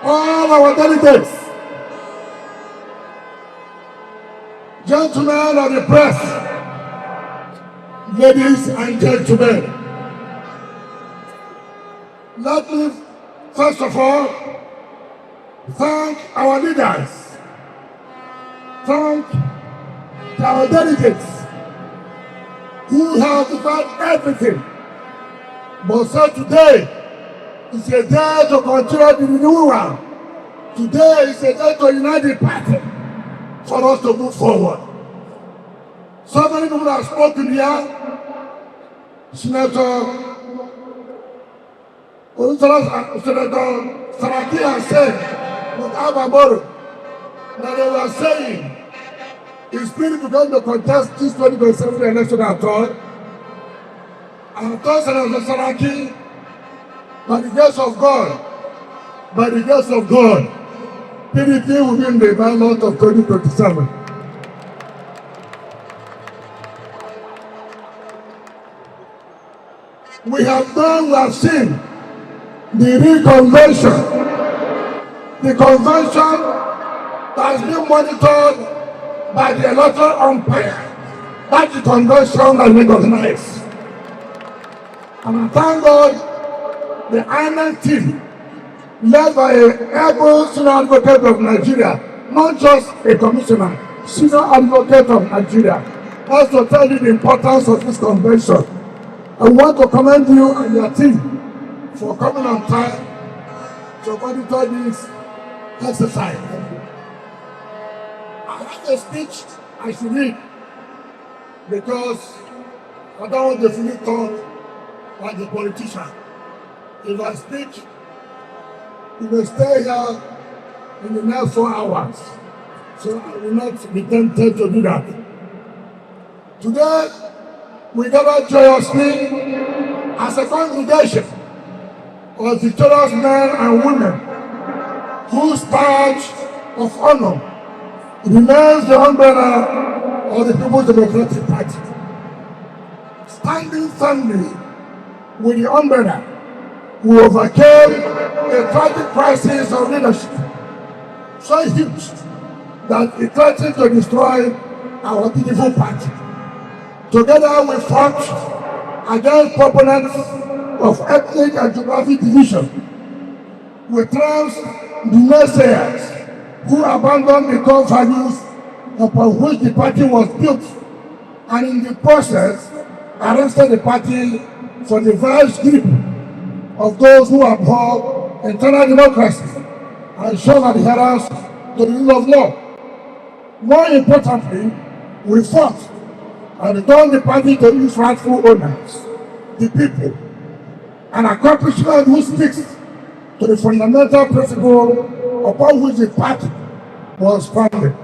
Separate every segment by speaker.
Speaker 1: all our delegates, gentlemen of the press, ladies and gentlemen, let me first of all thank our leaders, thank our delegates who have done everything. But so today is a day to continue the renewal. Today is a day to unite the party for us to move forward. So many people have spoken here. Senator Saraki has said, with Abamoro, that they were saying, his spirit began to contest this 2027 election at all. And I told Senator Saraki, by the grace of God, PDP will win the ballot of 2027. We have seen the reconvention, the convention that has been monitored by the electoral umpire. That's the convention that we recognize. And I thank God the INEC team, led by a able senior advocate of Nigeria, not just a commissioner, senior advocate of Nigeria, has to tell you the importance of this convention. I want to commend you and your team for coming on time to monitor this exercise. I have a speech I should read because I don't want to feel talk like a politician. If I speak, you will stay here in the next 4 hours. So I will not be tempted to do that. Today, we gather joyously as a congregation of victorious men and women whose badge of honor remains the umbrella of the People's Democratic Party. Standing firmly with the umbrella, we overcame a tragic crisis of leadership so huge that it threatened to destroy our beautiful party. Together we fought against proponents of ethnic and geographic division. We trounced the naysayers who abandoned the core values upon which the party was built, and in the process arrested the party for the vice grip of those who abhor internal democracy and show adherence to the rule of law. More importantly, we fought and returned the party to its rightful owners, the people, an accomplishment which speaks to the fundamental principle upon which the party was founded.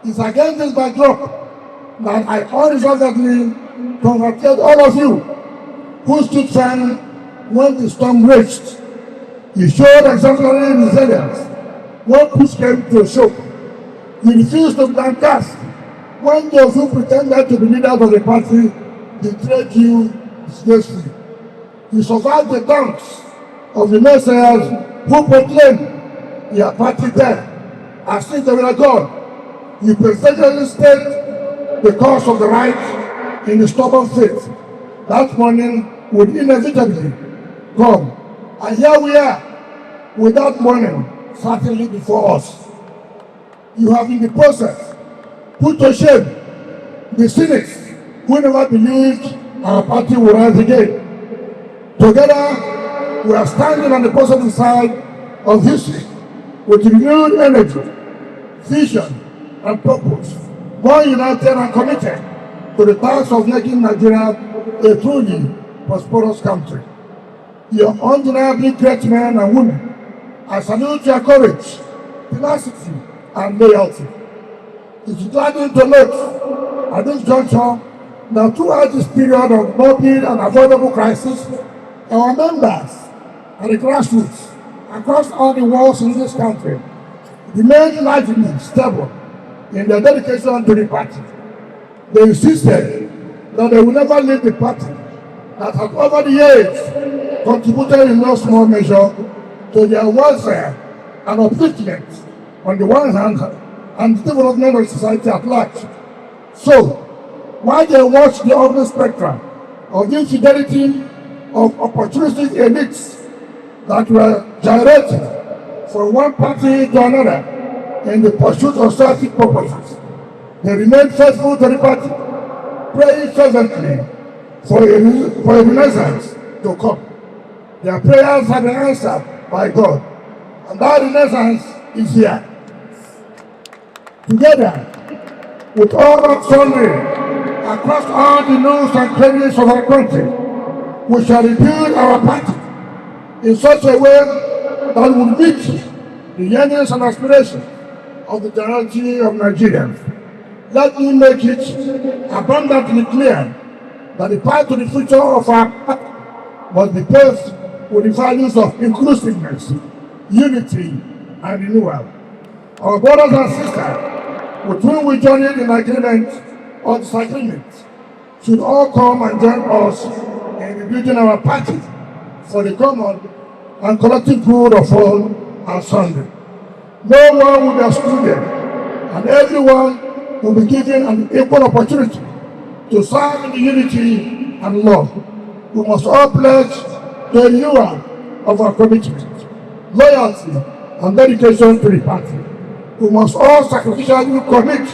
Speaker 1: It's against this backdrop that I unreservedly congratulate all of you who stood firm when the storm raged. You showed exemplary resilience when push came to a shove. You refused to be downcast when those who pretended to be leaders of the party betrayed you disgracefully. You survived the dunks of the naysayers who proclaimed your party dead as if they were gone. You persistently stayed the cause of the right in the stubborn faith that morning would inevitably come. And here we are, with that morning certainly before us. You have in the process put to shame the cynics who never believed our party would rise again. Together, we are standing on the positive side of history with renewed energy, vision, and purpose, more united and committed to the task of making Nigeria a truly prosperous country. You are undeniably great men and women. I salute your courage, tenacity, and loyalty. It's gladdening to note at this juncture that throughout this period of morbid and avoidable crisis, our members and the grassroots across all the walls in this country remained largely stable in their dedication to the party. They insisted that they will never leave the party that had over the years contributed in no small measure to their welfare and upliftment on the one hand, and the development of society at large. So, while they watch the ugly spectrum of the infidelity of opportunistic elites that were gyrating from one party to another in the pursuit of selfish purposes, they remain faithful to the party, praying fervently for a renaissance to come. Their prayers have been answered by God, and that renaissance is here. Together, with all sundry across all the nooks and crannies of our country, we shall rebuild our party in such a way that will meet the yearnings and aspirations of the generality of Nigerians. Let me make it abundantly clear that the path to the future of our party must be paved with the values of inclusiveness, unity, and renewal. Our brothers and sisters, with whom we journeyed in agreement or disagreement, should all come and join us in rebuilding our party for the common and collective good of all and sundry. No one will be excluded, and everyone will be given an equal opportunity to serve in the unity and love. We must all pledge the renewal of our commitment, loyalty, and dedication to the party. We must all sacrificially commit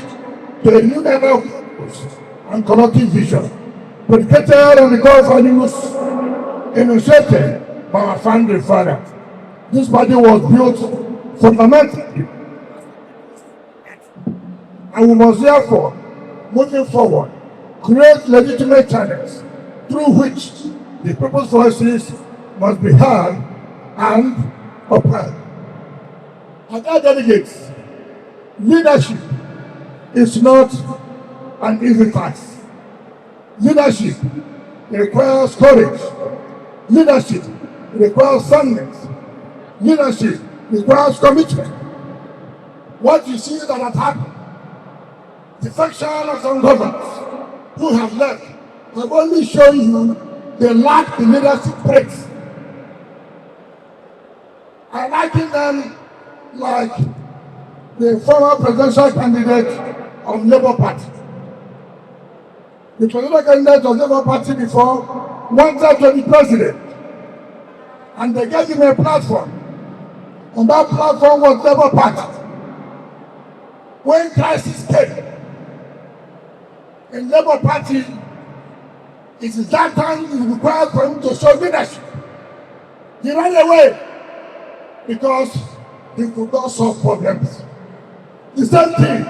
Speaker 1: to a new era of purpose and collective vision, predicated on the core values initiated by our founding fathers. This party was built fundamentally, and we must therefore, moving forward, create legitimate channels through which the people's voices must be heard and upheld. And our delegates, leadership is not an easy task. Leadership requires courage. Leadership requires soundness. Leadership requires commitment. What you see that has happened, defection of some governors who have left, have only shown you they lack the leadership traits. I liken them like the former presidential candidate of Labour Party. The presidential candidate of Labour Party before wanted to be president, and they gave him a platform, and that platform was Labour Party. When crisis came in Labour Party, it is that time it required for him to show leadership. He ran away because he could not solve problems. The same thing,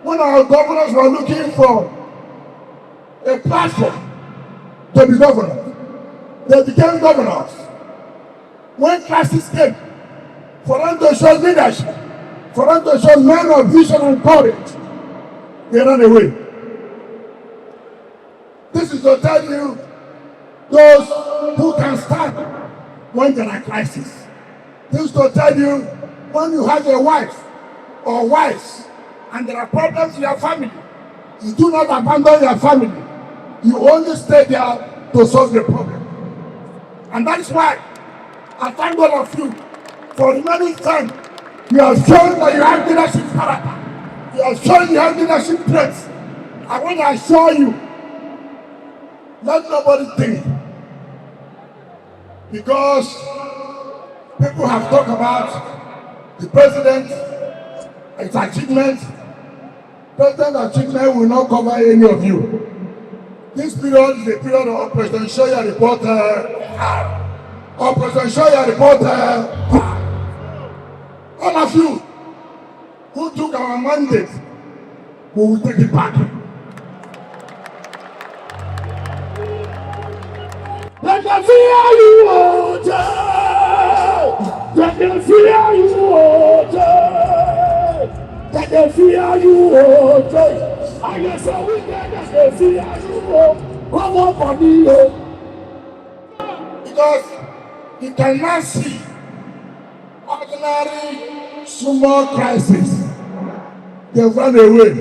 Speaker 1: when our governors were looking for a platform to be governors, they became governors. When crisis came, for them to show leadership, for them to show men of vision and courage, they ran away. This is to tell you those who can stand when there are crises. This is to tell you when you have a wife or wives and there are problems in your family, you do not abandon your family. You only stay there to solve the problem. And that is why I thank all of you for remaining time. You have shown that you have leadership character. You have shown you have leadership traits. I want to assure you, let nobody think, because people have talked about the president, its achievements. President achievement will not cover any of you. This period is a period of Operation Show Your Report. Operation Show Your Report. All of you who took our mandate, we will take it back. Let them fear you, oh, let them fear you, oh, let them fear you, oh, I guess so we can just fear you, oh, come on for me, oh. Because you cannot see ordinary small crisis. They run away.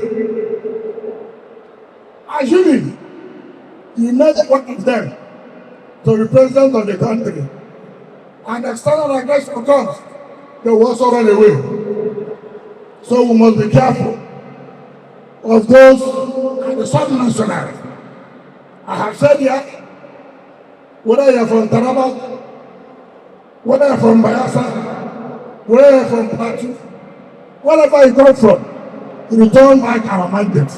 Speaker 1: Assuming you met one of them to the president of the country, and external aggression comes, they will also run away. So we must be careful of those at the subnational. I have said here, whether you're from Taraba, whether you're from Bayelsa, whether you're from Plateau, wherever you come from, return back our mandate.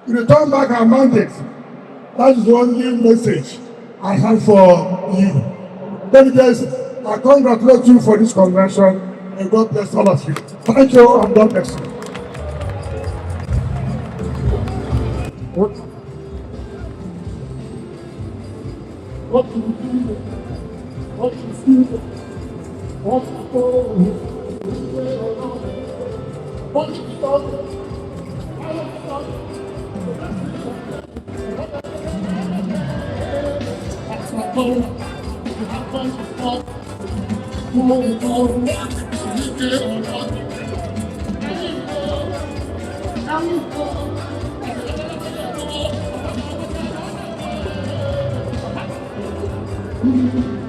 Speaker 1: Return back our mandate. That is the only message I have for you. Delegates, I congratulate you for this convention, and God bless all of you. Thank you, and God bless you. What do you do? What you feel? What you go? What you start? How you start? That's my goal. You have fun to start. Move it on. You get on. Now you go. Thank you.